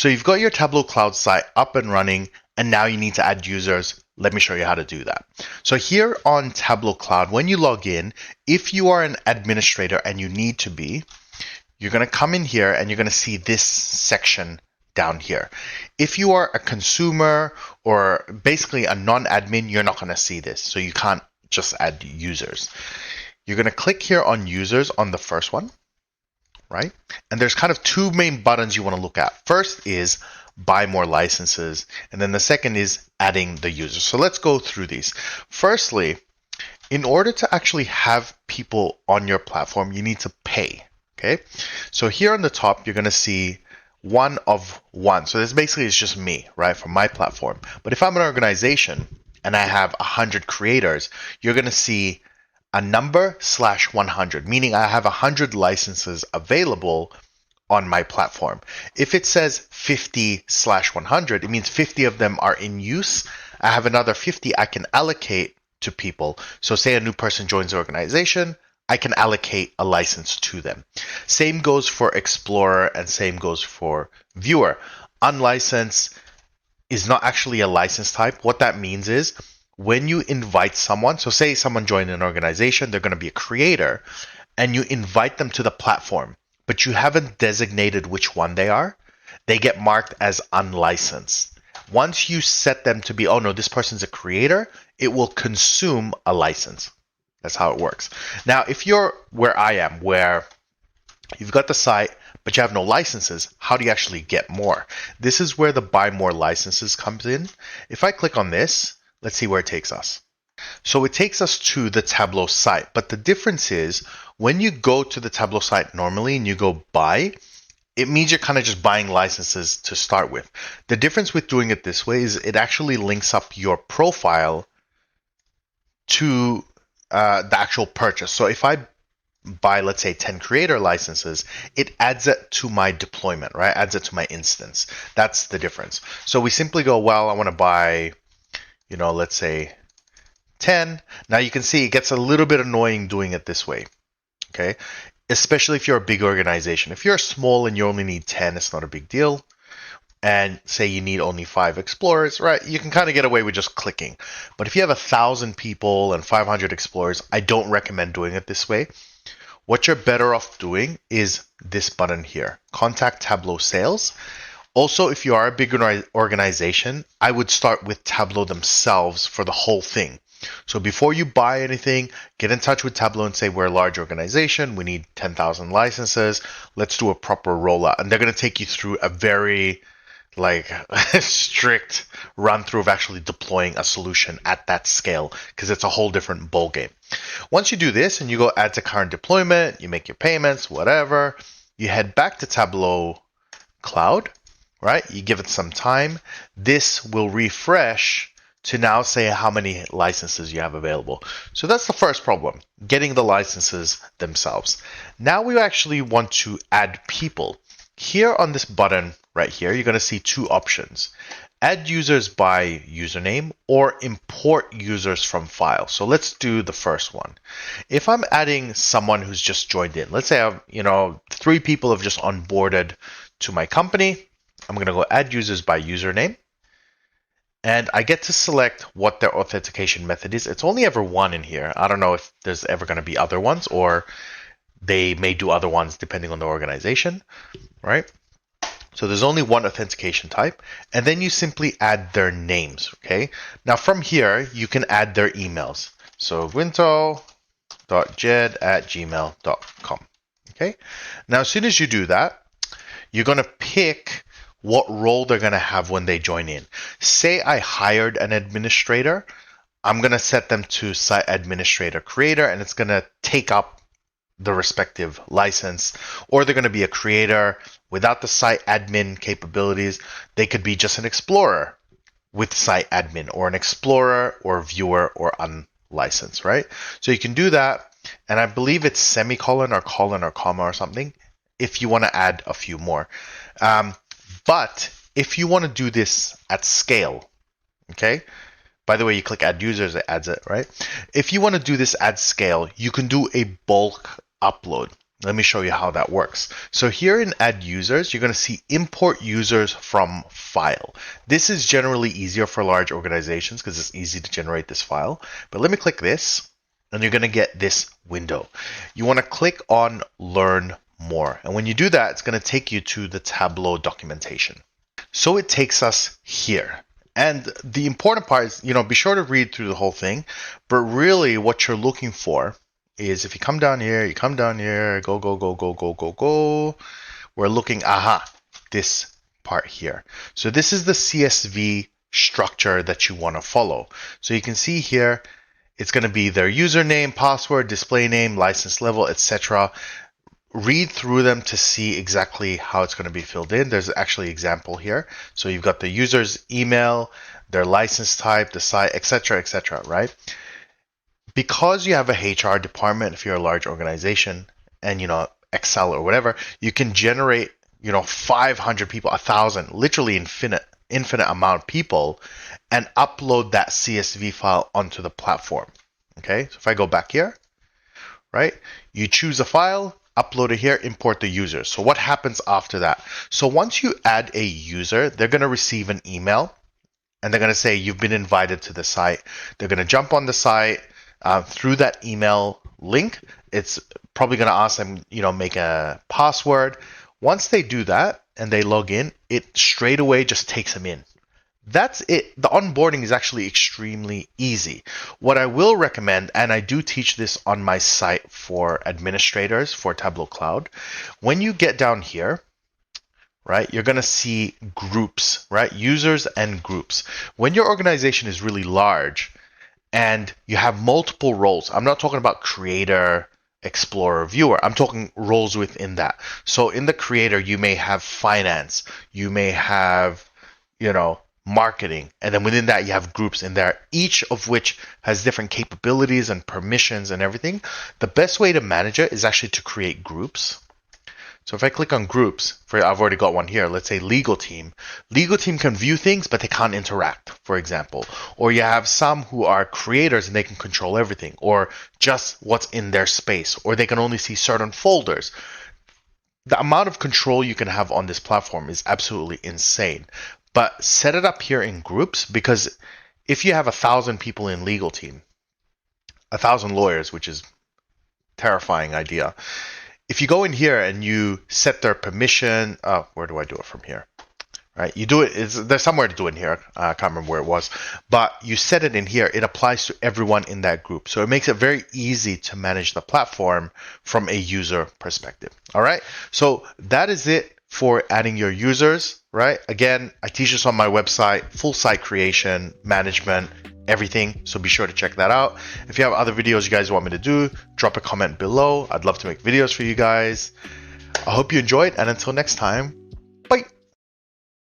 So you've got your Tableau Cloud site up and running, and now you need to add users. Let me show you how to do that. So here on Tableau Cloud, when you log in, if you are an administrator and you need to be, you're going to come in here and you're going to see this section down here. If you are a consumer or basically a non-admin, you're not going to see this. So you can't just add users. You're going to click here on users on the first one, right? And there's kind of two main buttons you want to look at. First is buy more licenses, and then the second is adding the users. So let's go through these. Firstly, in order to actually have people on your platform, you need to pay, okay? So here on the top, you're going to see one of one. So this basically is just me, right, from my platform. But if I'm an organization and I have 100 creators, you're going to see a number /100, meaning I have 100 licenses available on my platform. If it says 50/100, it means 50 of them are in use. I have another 50 I can allocate to people. So say a new person joins the organization, I can allocate a license to them. Same goes for Explorer and same goes for Viewer. Unlicensed is not actually a license type. What that means is when you invite someone, so say someone joined an organization, they're going to be a creator, and you invite them to the platform, but you haven't designated which one they are, they get marked as unlicensed. Once you set them to be, oh no, this person's a creator, it will consume a license. That's how it works. Now, if you're where I am, where you've got the site, but you have no licenses, how do you actually get more? This is where the buy more licenses comes in. If I click on this, let's see where it takes us. So it takes us to the Tableau site, but the difference is when you go to the Tableau site normally and you go buy, it means you're kind of just buying licenses to start with. The difference with doing it this way is it actually links up your profile to the actual purchase. So if I buy, let's say 10 creator licenses, it adds it to my deployment, right? Adds it to my instance. That's the difference. So we simply go, well, I want to buy, let's say 10. Now you can see it gets a little bit annoying doing it this way, okay? Especially if you're a big organization. If you're small and you only need 10, it's not a big deal. And say you need only 5 explorers, right? You can kind of get away with just clicking. But if you have 1,000 people and 500 explorers, I don't recommend doing it this way. What you're better off doing is this button here, Contact Tableau Sales. Also, if you are a big organization, I would start with Tableau themselves for the whole thing. So before you buy anything, get in touch with Tableau and say, we're a large organization, we need 10,000 licenses, let's do a proper rollout. And they're going to take you through a very strict run through of actually deploying a solution at that scale, because it's a whole different ball game. Once you do this and you go add to current deployment, you make your payments, whatever, you head back to Tableau Cloud, right? You give it some time. This will refresh to now say how many licenses you have available. So that's the first problem, getting the licenses themselves. Now we actually want to add people. Here on this button right here, you're going to see two options. Add users by username or import users from file. So let's do the first one. If I'm adding someone who's just joined in, let's say I've, 3 people have just onboarded to my company. I'm going to go add users by username. And I get to select what their authentication method is. It's only ever one in here. I don't know if there's ever going to be other ones, or they may do other ones depending on the organization, right? So there's only one authentication type, and then you simply add their names, okay? Now from here, you can add their emails. So winto.jed@gmail.com, okay? Now as soon as you do that, you're going to pick what role they're going to have when they join in. Say I hired an administrator, I'm going to set them to site administrator creator, and it's going to take up the respective license. Or they're going to be a creator without the site admin capabilities. They could be just an explorer with site admin, or an explorer or viewer or unlicensed, right? So you can do that, and I believe it's semicolon or colon or comma or something if you want to add a few more. But if you want to do this at scale, okay? By the way, you click add users, it adds it, right? If you want to do this at scale, you can do a bulk upload. Let me show you how that works. So here in Add Users, you're going to see Import Users from File. This is generally easier for large organizations because it's easy to generate this file. But let me click this, and you're going to get this window. You want to click on Learn More. And when you do that, it's going to take you to the Tableau documentation. So it takes us here. And the important part is, be sure to read through the whole thing. But really what you're looking for is if you come down here, go. We're looking, this part here. So this is the CSV structure that you want to follow. So you can see here, it's going to be their username, password, display name, license level, etc. Read through them to see exactly how it's going to be filled in. There's actually an example here. So you've got the user's email, their license type, the site, etc., right? Because you have a HR department, if you're a large organization, and Excel or whatever, you can generate 500 people, 1,000, literally infinite amount of people, and upload that CSV file onto the platform. Okay, so if I go back here, right, you choose a file, upload it here, import the user. So what happens after that? So once you add a user, they're going to receive an email, and they're going to say you've been invited to the site. They're going to jump on the site. Through that email link, it's probably going to ask them, make a password. Once they do that and they log in, it straight away just takes them in. That's it. The onboarding is actually extremely easy. What I will recommend, and I do teach this on my site for administrators for Tableau Cloud, when you get down here, right, you're going to see groups, right? Users and groups. When your organization is really large, and you have multiple roles. I'm not talking about creator, explorer, viewer. I'm talking roles within that. So in the creator, you may have finance, you may have, marketing, and then within that you have groups in there, each of which has different capabilities and permissions and everything. The best way to manage it is actually to create groups. So if I click on groups, I've already got one here, let's say legal team. Legal team can view things, but they can't interact, for example. Or you have some who are creators and they can control everything, or just what's in their space, or they can only see certain folders. The amount of control you can have on this platform is absolutely insane. But set it up here in groups, because if you have 1,000 people in legal team, 1,000 lawyers, which is a terrifying idea. If you go in here and you set their permission, where do I do it from here? Right, you do it. There's somewhere to do it in here. I can't remember where it was, but you set it in here. It applies to everyone in that group, so it makes it very easy to manage the platform from a user perspective. All right, so that is it for adding your users. Right, again, I teach this on my website, full site creation, management, everything. So be sure to check that out. If you have other videos you guys want me to do, drop a comment below. I'd love to make videos for you guys. I hope you enjoyed, and until next time, bye.